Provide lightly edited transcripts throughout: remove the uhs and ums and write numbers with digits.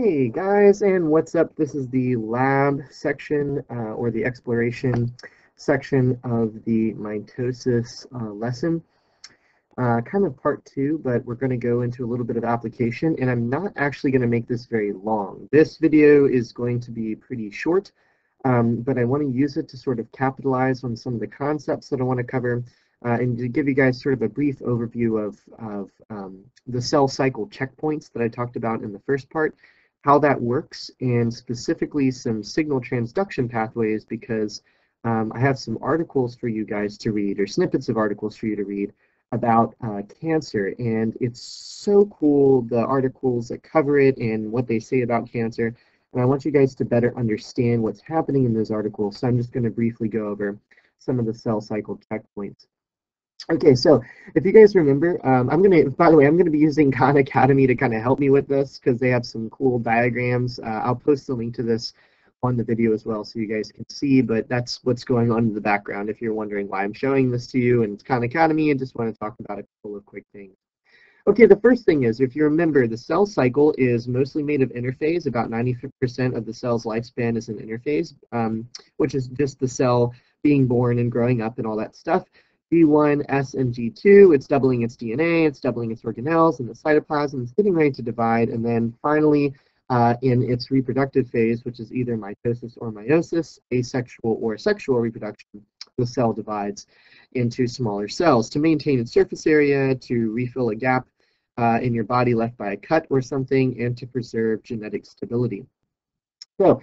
Hey guys, and what's up? This is the lab section or the exploration section of the mitosis lesson. Kind of part two, but we're going to go into a little bit of application, and I'm not actually going to make this very long. This video is going to be pretty short, but I want to use it to sort of capitalize on some of the concepts that I want to cover and to give you guys sort of a brief overview of the cell cycle checkpoints that I talked about in the first part, how that works, and specifically some signal transduction pathways because I have some articles for you guys to read, or snippets of articles for you to read about cancer, and it's so cool, the articles that cover it and what they say about cancer, and I want you guys to better understand what's happening in those articles, so I'm just going to briefly go over some of the cell cycle checkpoints. Okay, so if you guys remember, by the way, I'm going to be using Khan Academy to kind of help me with this because they have some cool diagrams. I'll post the link to this on the video as well so you guys can see, but that's what's going on in the background if you're wondering why I'm showing this to you. And it's Khan Academy, and just want to talk about a couple of quick things. Okay, the first thing is, if you remember, the cell cycle is mostly made of interphase. About 90% of the cell's lifespan is an interphase, which is just the cell being born and growing up and all that stuff. G1, S, and G2, it's doubling its DNA, it's doubling its organelles, and the cytoplasm is getting ready to divide, and then finally, in its reproductive phase, which is either mitosis or meiosis, asexual or sexual reproduction, the cell divides into smaller cells to maintain its surface area, to refill a gap in your body left by a cut or something, and to preserve genetic stability. So,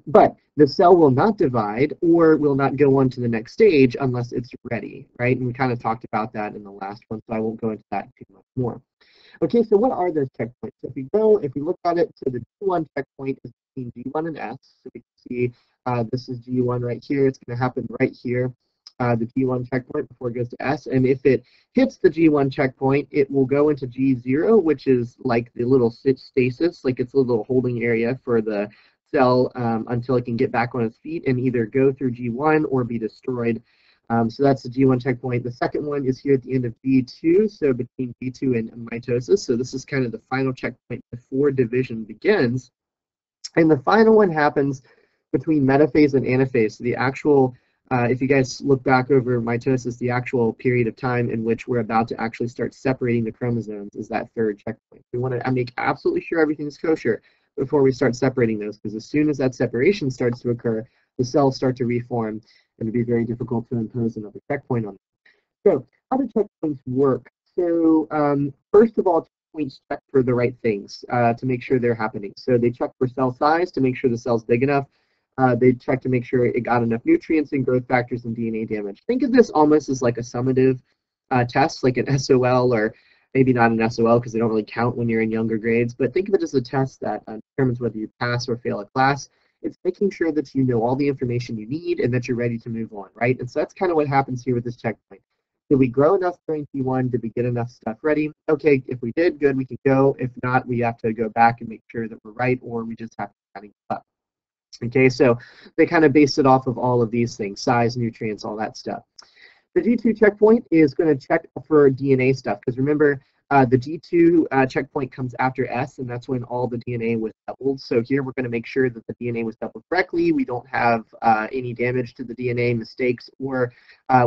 but the cell will not divide or will not go on to the next stage unless it's ready, right? And we kind of talked about that in the last one, so I won't go into that too much more. Okay, so what are those checkpoints? So if we look at it, so the G1 checkpoint is between G1 and S. So we can see this is G1 right here. It's going to happen right here, the G1 checkpoint before it goes to S. And if it hits the G1 checkpoint, it will go into G0, which is like the little stasis, like it's a little holding area for the cell until it can get back on its feet and either go through G1 or be destroyed. So that's the G1 checkpoint. The second one is here at the end of G2, so between G2 and mitosis. So this is kind of the final checkpoint before division begins. And the final one happens between metaphase and anaphase. So the actual, if you guys look back over mitosis, the actual period of time in which we're about to actually start separating the chromosomes is that third checkpoint. We want to make absolutely sure everything's kosher before we start separating those, because as soon as that separation starts to occur, the cells start to reform, and it'd be very difficult to impose another checkpoint on them. So how do checkpoints work? So first of all, checkpoints check for the right things to make sure they're happening. So they check for cell size to make sure the cell's big enough. They check to make sure it got enough nutrients and growth factors and DNA damage. Think of this almost as like a summative test, like an SOL, or maybe not an SOL because they don't really count when you're in younger grades, but think of it as a test that determines whether you pass or fail a class. It's making sure that you know all the information you need and that you're ready to move on, right? And so that's kind of what happens here with this checkpoint. Did we grow enough during T1? Did we get enough stuff ready? Okay, if we did, good, we can go. If not, we have to go back and make sure that we're right, or we just have to kind of give up. Okay, so they kind of base it off of all of these things, size, nutrients, all that stuff. The G2 checkpoint is going to check for DNA stuff, because remember, the G2 checkpoint comes after S, and that's when all the DNA was doubled. So here we're going to make sure that the DNA was doubled correctly, we don't have any damage to the DNA, mistakes, or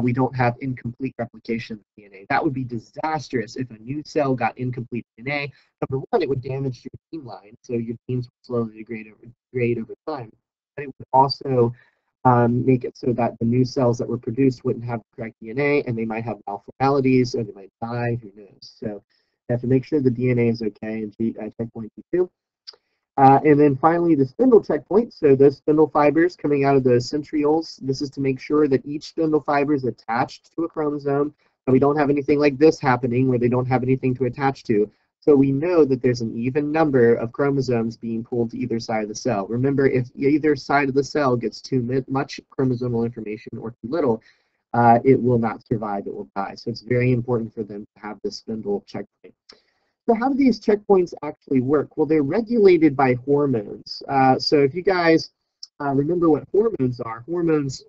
we don't have incomplete replication of the DNA. That would be disastrous if a new cell got incomplete DNA. Number one, it would damage your gene line, so your genes would slowly degrade over time. But it would also make it so that the new cells that were produced wouldn't have the correct DNA, and they might have malformalities, or they might die, who knows. So you have to make sure the DNA is okay in checkpoint G2. And then finally, the spindle checkpoint. So those spindle fibers coming out of the centrioles, this is to make sure that each spindle fiber is attached to a chromosome, and we don't have anything like this happening where they don't have anything to attach to. So we know that there's an even number of chromosomes being pulled to either side of the cell. Remember, if either side of the cell gets too much chromosomal information or too little, it will not survive, it will die. So it's very important for them to have this spindle checkpoint. So how do these checkpoints actually work? Well, they're regulated by hormones. So if you guys remember what hormones are, hormones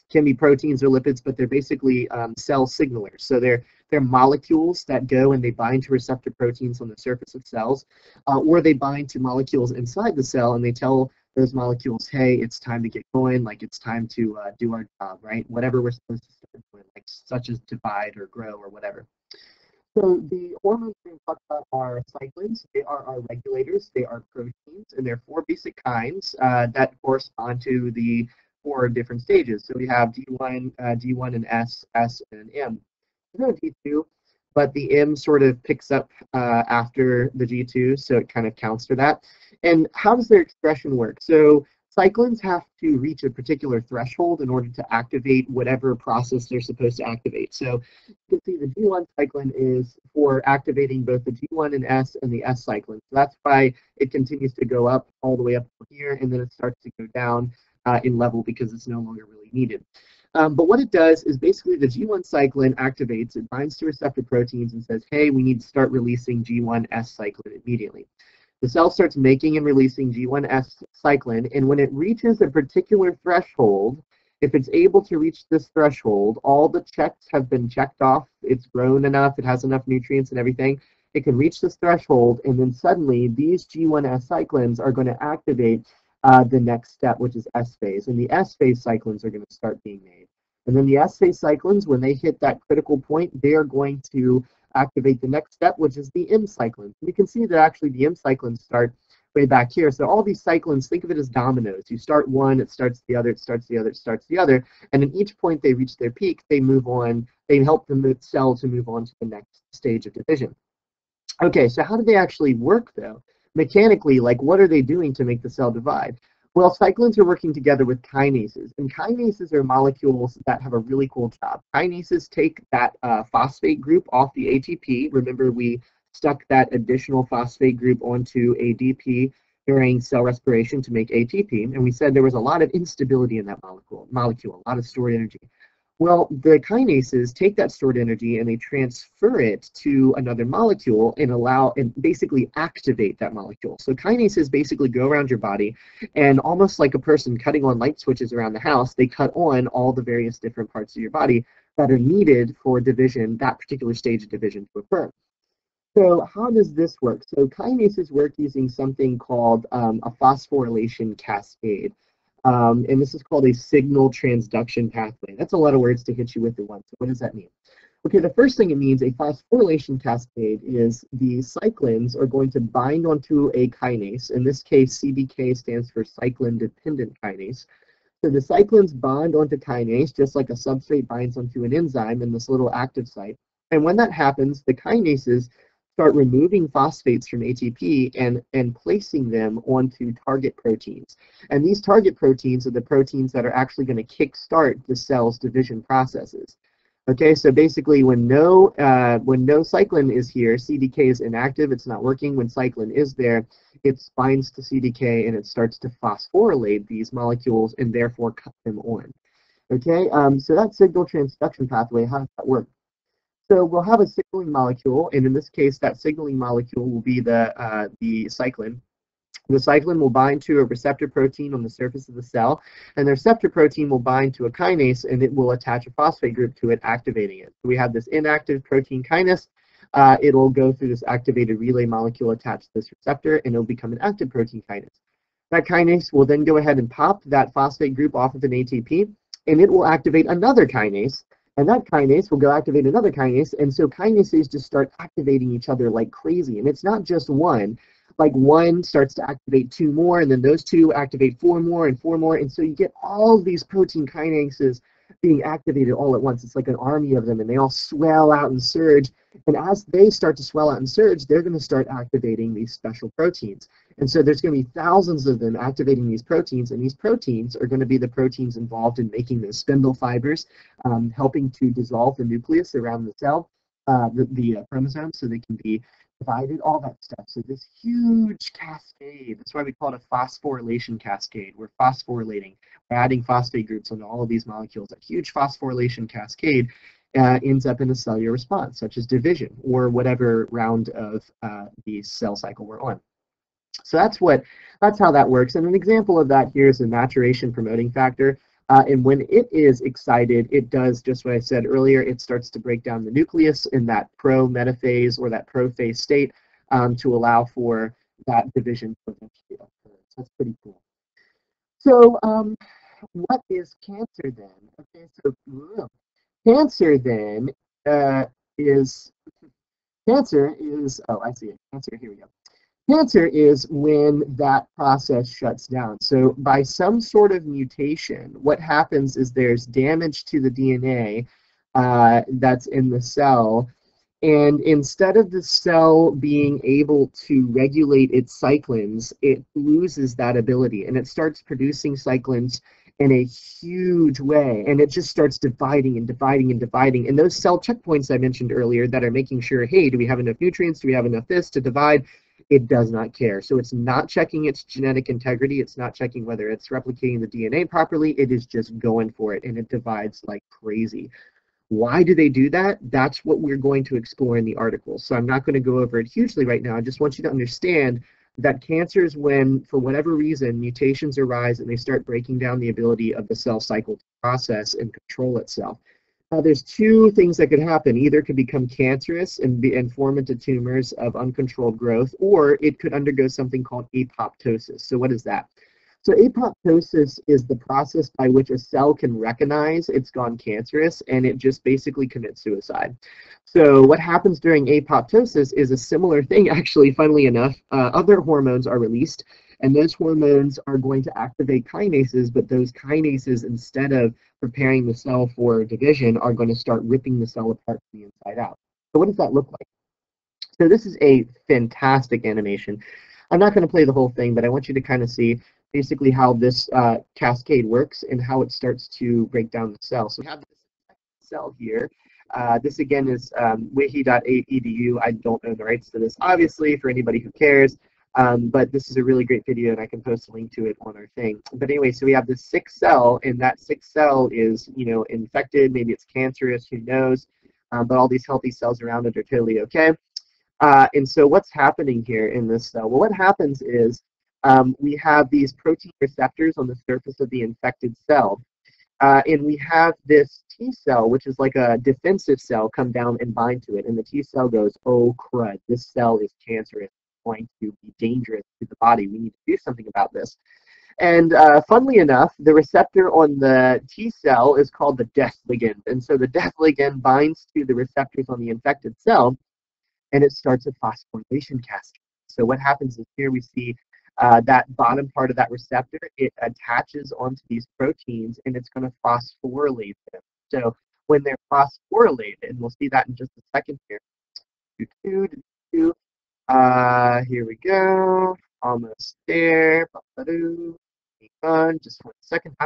can be proteins or lipids, but they're basically cell signalers. So they're they're molecules that go and they bind to receptor proteins on the surface of cells, or they bind to molecules inside the cell and they tell those molecules, hey, it's time to get going, like it's time to do our job, right? Whatever we're supposed to start doing, like such as divide or grow or whatever. So the hormones we're going to talk about are cyclins. They are our regulators. They are proteins, and there are four basic kinds that correspond to the four different stages. So we have D1, D1 and S and M. There's no G2, but the M sort of picks up after the G2, so it kind of counts for that. And how does their expression work? So cyclins have to reach a particular threshold in order to activate whatever process they're supposed to activate. So you can see the G1 cyclin is for activating both the G1 and S and the S cyclin. So that's why it continues to go up all the way up here, and then it starts to go down in level because it's no longer really needed. But what it does is basically the G1 cyclin activates, it binds to receptor proteins and says, hey, we need to start releasing G1S cyclin immediately. The cell starts making and releasing G1S cyclin, and when it reaches a particular threshold, if it's able to reach this threshold, all the checks have been checked off, it's grown enough, it has enough nutrients and everything, it can reach this threshold, and then suddenly these G1S cyclins are going to activate the next step, which is S phase, and the S phase cyclins are going to start being made. And then the S phase cyclins, when they hit that critical point, they are going to activate the next step, which is the M cyclins. You can see that actually the M cyclins start way back here. So all these cyclins, think of it as dominoes. You start one, it starts the other, it starts the other, it starts the other, and in each point they reach their peak, they move on, they help the cell to move on to the next stage of division. Okay, so how do they actually work though? Mechanically, like what are they doing to make the cell divide? Well, cyclins are working together with kinases, and kinases are molecules that have a really cool job. Kinases take that phosphate group off the ATP. Remember, we stuck that additional phosphate group onto ADP during cell respiration to make ATP, and we said there was a lot of instability in that molecule, a lot of stored energy. Well, the kinases take that stored energy and they transfer it to another molecule and allow and basically activate that molecule. So kinases basically go around your body and almost like a person cutting on light switches around the house, they cut on all the various different parts of your body that are needed for division, that particular stage of division to occur. So how does this work? So kinases work using something called a phosphorylation cascade. And this is called a signal transduction pathway. That's a lot of words to hit you with at once. So what does that mean? Okay, the first thing it means, a phosphorylation cascade, is the cyclins are going to bind onto a kinase. In this case, CDK stands for cyclin-dependent kinase. So the cyclins bond onto kinase, just like a substrate binds onto an enzyme in this little active site. And when that happens, the kinases start removing phosphates from ATP and placing them onto target proteins. And these target proteins are the proteins that are actually going to kickstart the cell's division processes. Okay, so basically when no cyclin is here, CDK is inactive, it's not working. When cyclin is there, it binds to CDK and it starts to phosphorylate these molecules and therefore cut them on. Okay, so that signal transduction pathway, how does that work? So we'll have a signaling molecule, and in this case, that signaling molecule will be the cyclin. The cyclin will bind to a receptor protein on the surface of the cell, and the receptor protein will bind to a kinase, and it will attach a phosphate group to it, activating it. So we have this inactive protein kinase. It'll go through this activated relay molecule attached to this receptor, and it'll become an active protein kinase. That kinase will then go ahead and pop that phosphate group off of an ATP, and it will activate another kinase. And that kinase will go activate another kinase, and so kinases just start activating each other like crazy. And it's not just one. Like one starts to activate two more, and then those two activate four more, and so you get all these protein kinases being activated all at once. It's like an army of them, and they all swell out and surge. And as they start to swell out and surge, they're going to start activating these special proteins. And so there's going to be thousands of them activating these proteins, and these proteins are going to be the proteins involved in making those spindle fibers, helping to dissolve the nucleus around the cell, the chromosomes, so they can be divided, all that stuff. So this huge cascade, that's why we call it a phosphorylation cascade. We're phosphorylating, we're adding phosphate groups onto all of these molecules. That huge phosphorylation cascade ends up in a cellular response, such as division, or whatever round of the cell cycle we're on. So that's how that works. And an example of that here is a maturation promoting factor. And when it is excited, it does just what I said earlier. It starts to break down the nucleus in that pro-metaphase or that prophase state to allow for that division to eventually occur. So that's pretty cool. So what is cancer then? Okay, so cancer then uh, is, oh, I see it. Cancer, here we go. Cancer is when that process shuts down. So by some sort of mutation, what happens is there's damage to the DNA that's in the cell, and instead of the cell being able to regulate its cyclins, it loses that ability and it starts producing cyclins in a huge way. And it just starts dividing and dividing and dividing. And those cell checkpoints I mentioned earlier that are making sure, hey, do we have enough nutrients? Do we have enough this to divide? It does not care. So it's not checking its genetic integrity. It's not checking whether it's replicating the DNA properly. It is just going for it, and it divides like crazy. Why do they do that? That's what we're going to explore in the article. So I'm not going to go over it hugely right now. I just want you to understand that cancer is when, for whatever reason, mutations arise and they start breaking down the ability of the cell cycle to process and control itself. There's two things that could happen. Either it could become cancerous and form into tumors of uncontrolled growth, or it could undergo something called apoptosis. So what is that? So apoptosis is the process by which a cell can recognize it's gone cancerous and it just basically commits suicide. So what happens during apoptosis is a similar thing, actually, funnily enough. Other hormones are released, and those hormones are going to activate kinases, but those kinases, instead of preparing the cell for division, are going to start ripping the cell apart from the inside out. So what does that look like? So this is a fantastic animation. I'm not going to play the whole thing, but I want you to kind of see basically how this cascade works and how it starts to break down the cell. So we have this cell here. This again is wiki.edu. I don't own the rights to this, obviously, for anybody who cares. But this is a really great video, and I can post a link to it on our thing. But anyway, so we have this sick cell, and that sick cell is, infected. Maybe it's cancerous. Who knows? But all these healthy cells around it are totally okay. And so what's happening here in this cell? Well, what happens is we have these protein receptors on the surface of the infected cell. And we have this T cell, which is like a defensive cell, come down and bind to it. And the T cell goes, oh, crud, this cell is cancerous. It's going to be dangerous to the body. We need to do something about this. And funnily enough, the receptor on the T cell is called the death ligand. And so the death ligand binds to the receptors on the infected cell, and it starts a phosphorylation cascade. So what happens is here we see that bottom part of that receptor, it attaches onto these proteins and it's going to phosphorylate them. So when they're phosphorylated, and we'll see that in just a second here. Here we go. Almost there. Just 1 second.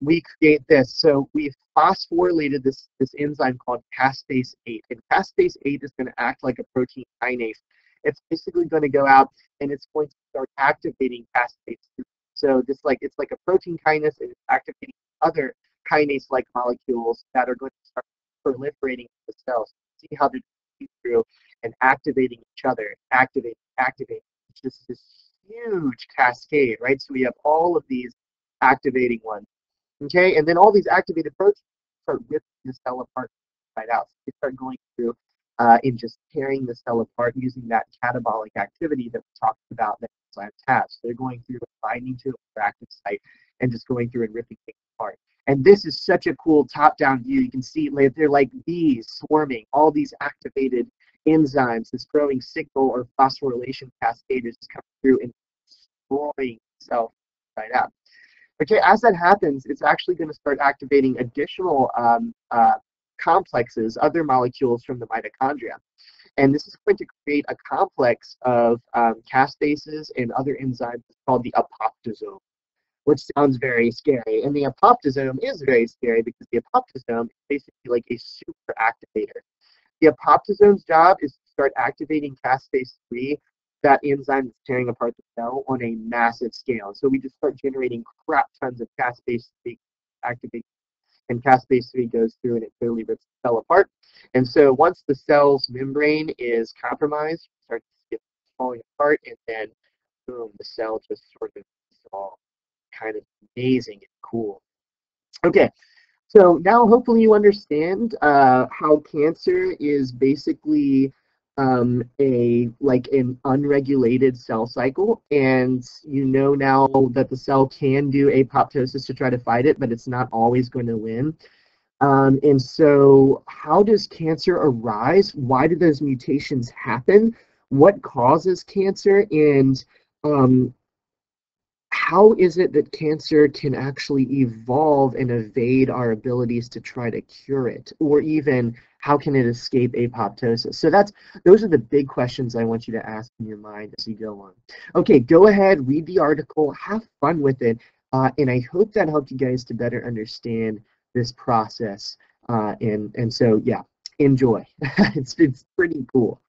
We create this. So we've phosphorylated this enzyme called caspase 8. And caspase 8 is going to act like a protein kinase. It's basically going to go out and it's going to start activating caspase 3. So it's like a protein kinase, and it's activating other kinase-like molecules that are going to start proliferating the cells. See how they're going through and activating each other, activating. It's just this huge cascade, right? So we have all of these activating ones. Okay, and then all these activated proteins start ripping the cell apart inside out. So they start going through and just tearing the cell apart using that catabolic activity that we talked about that enzymes have. So they're going through and binding to a active site and just going through and ripping things apart. And this is such a cool top-down view. You can see they're like bees swarming. All these activated enzymes, this growing signal or phosphorylation cascade is just coming through and destroying the cell inside out. Okay, as that happens, it's actually going to start activating additional complexes, other molecules from the mitochondria. And this is going to create a complex of caspases and other enzymes called the apoptosome, which sounds very scary. And the apoptosome is very scary because the apoptosome is basically like a super activator. The apoptosome's job is to start activating caspase 3, that enzyme that's tearing apart the cell, on a massive scale. So we just start generating crap tons of caspase 3 activation, and caspase 3 goes through and it totally rips the cell apart. And so once the cell's membrane is compromised, you start to see it falling apart, and then boom, the cell just sort of is all kind of amazing and cool. Okay, so now hopefully you understand how cancer is basically like an unregulated cell cycle, and you know now that the cell can do apoptosis to try to fight it, but it's not always going to win. And so how does cancer arise? Why do those mutations happen? What causes cancer? And um, how is it that cancer can actually evolve and evade our abilities to try to cure it? Or even how can it escape apoptosis? So those are the big questions I want you to ask in your mind as you go on. Okay, go ahead, read the article, have fun with it, and I hope that helped you guys to better understand this process. And so yeah, enjoy. It's pretty cool.